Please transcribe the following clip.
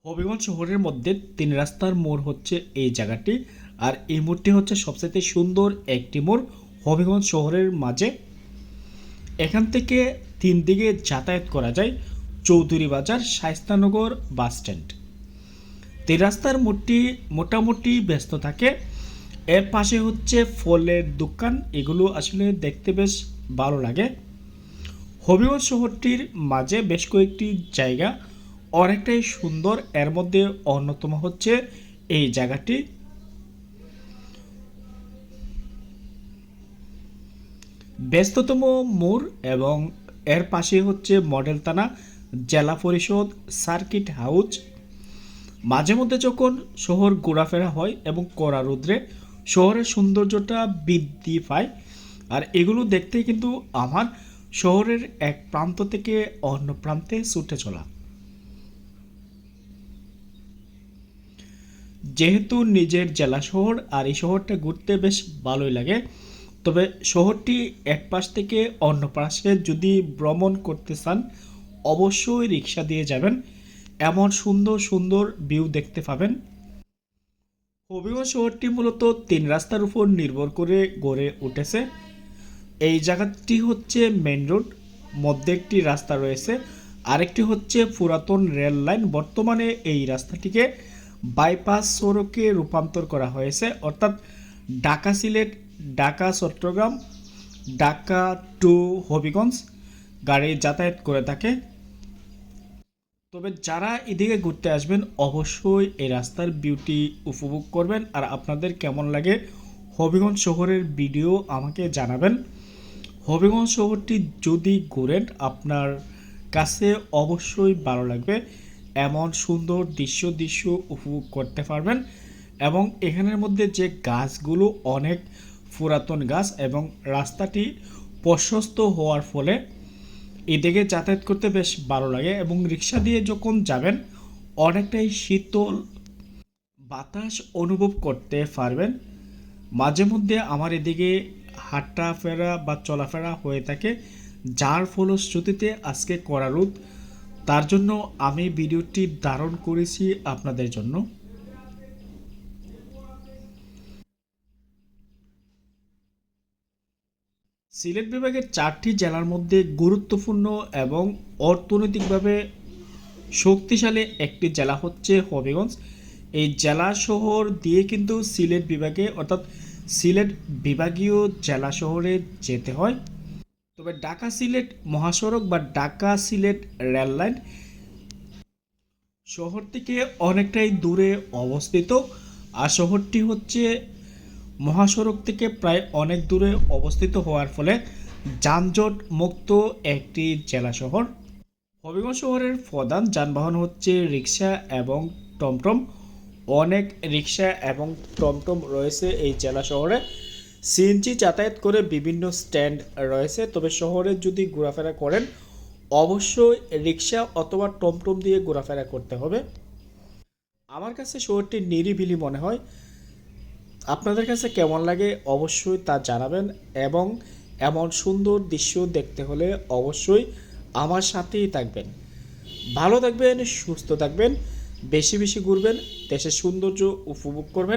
হবিগঞ্জ শহরের মধ্যে তিন রাস্তার মোড় হচ্ছে এই জায়গাটি। আর এই মোড়টি হচ্ছে সবচেয়ে সুন্দর একটি মোড় হবিগঞ্জ শহরের মাঝে। এখান থেকে তিন দিকে যাতায়াত করা যায় চৌধুরী বাজার, শায়স্তানগর বাস স্ট্যান্ড। তিন রাস্তার মোড়টি মোটামুটি ব্যস্ত থাকে। এর পাশে হচ্ছে ফলের দোকান, এগুলো আসলে দেখতে বেশ ভালো লাগে। হবিগঞ্জ শহরটির মাঝে বেশ কয়েকটি জায়গা অনেকটাই সুন্দর, এর মধ্যে অন্যতম হচ্ছে এই জায়গাটি। ব্যস্ততম মোড় এবং এর পাশে হচ্ছে মডেল থানা, জেলা পরিষদ, সার্কিট হাউস। মাঝে মধ্যে যখন শহর ঘোরাফেরা হয় এবং কড়া রৌদ্রে শহরের সৌন্দর্যটা বৃদ্ধি পায়। আর এগুলো দেখতে কিন্তু আমার শহরের এক প্রান্ত থেকে অন্য প্রান্তে ছুটে চলা। যেহেতু নিজের জেলা শহর আর এই শহরটা ঘুরতে বেশ ভালোই লাগে। তবে শহরটি এক পাশ থেকে অন্য পাশে যদি ভ্রমণ করতে চান অবশ্যই রিক্সা দিয়ে যাবেন, এমন সুন্দর সুন্দর ভিউ দেখতে পাবেন। হবিগঞ্জ শহরটি মূলত তিন রাস্তার উপর নির্ভর করে গড়ে উঠেছে। এই জায়গাটি হচ্ছে মেন রোড, মধ্যে একটি রাস্তা রয়েছে, আরেকটি হচ্ছে পুরাতন রেল লাইন। বর্তমানে এই রাস্তাটিকে বাইপাস সড়কে রূপান্তর করা হয়েছে, অর্থাৎ ঢাকা সিলেট, ঢাকা চট্টগ্রাম, ঢাকা টু হবিগঞ্জ গাড়ি যাতায়াত করে থাকে। তবে যারা এদিকে ঘুরতে আসবেন অবশ্যই এই রাস্তার বিউটি উপভোগ করবেন। আর আপনাদের কেমন লাগে হবিগঞ্জ শহরের ভিডিও আমাকে জানাবেন। হবিগঞ্জ শহরটি যদি ঘুরেন আপনার কাছে অবশ্যই ভালো লাগবে, এমন সুন্দর দৃশ্য উপভোগ করতে পারবেন। এবং এখানের মধ্যে যে গাছগুলো অনেক পুরাতন গাছ এবং রাস্তাটি প্রশস্ত হওয়ার ফলে এদিকে যাতায়াত করতে বেশ ভালো লাগে। এবং রিক্সা দিয়ে যখন যাবেন অনেকটাই শীতল বাতাস অনুভব করতে পারবেন। মাঝে মধ্যে আমার এদিকে হাঁটাফেরা বা চলাফেরা হয়ে থাকে, যার ফলশ্রুতিতে আজকে কড়া রোদ, তার জন্য আমি ভিডিওটি ধারণ করেছি আপনাদের জন্য। সিলেট বিভাগের 4টি জেলার মধ্যে গুরুত্বপূর্ণ এবং অর্থনৈতিকভাবে শক্তিশালী একটি জেলা হচ্ছে হবিগঞ্জ। এই জেলা শহর দিয়ে কিন্তু সিলেট বিভাগে অর্থাৎ সিলেট বিভাগীয় জেলা শহরে যেতে হয়। তবে ঢাকা সিলেট মহাসড়ক বা ঢাকা সিলেট রেল লাইন শহর থেকে অনেকটাই দূরে অবস্থিত। আর শহরটি হচ্ছে মহাসড়ক থেকে প্রায় অনেক দূরে অবস্থিত হওয়ার ফলে যানজট মুক্ত একটি জেলা শহর। হবিগঞ্জ শহরের প্রধান যানবাহন হচ্ছে রিক্সা এবং টমটম। অনেক রিক্সা এবং টমটম রয়েছে এই জেলা শহরে। সিএনজি যাতায়াত করে বিভিন্ন স্ট্যান্ড রয়েছে। তবে শহরে যদি ঘোরাফেরা করেন অবশ্যই রিক্সা অথবা টমটম দিয়ে ঘোরাফেরা করতে হবে। আমার কাছে শহরটি নিরিবিলি মনে হয়। আপনাদের কাছে কেমন লাগে অবশ্যই তা জানাবেন। এবং এমন সুন্দর দৃশ্য দেখতে হলে অবশ্যই আমার সাথেই থাকবেন। ভালো থাকবেন, সুস্থ থাকবেন, বেশি বেশি ঘুরবেন, দেশের সৌন্দর্য উপভোগ করবেন।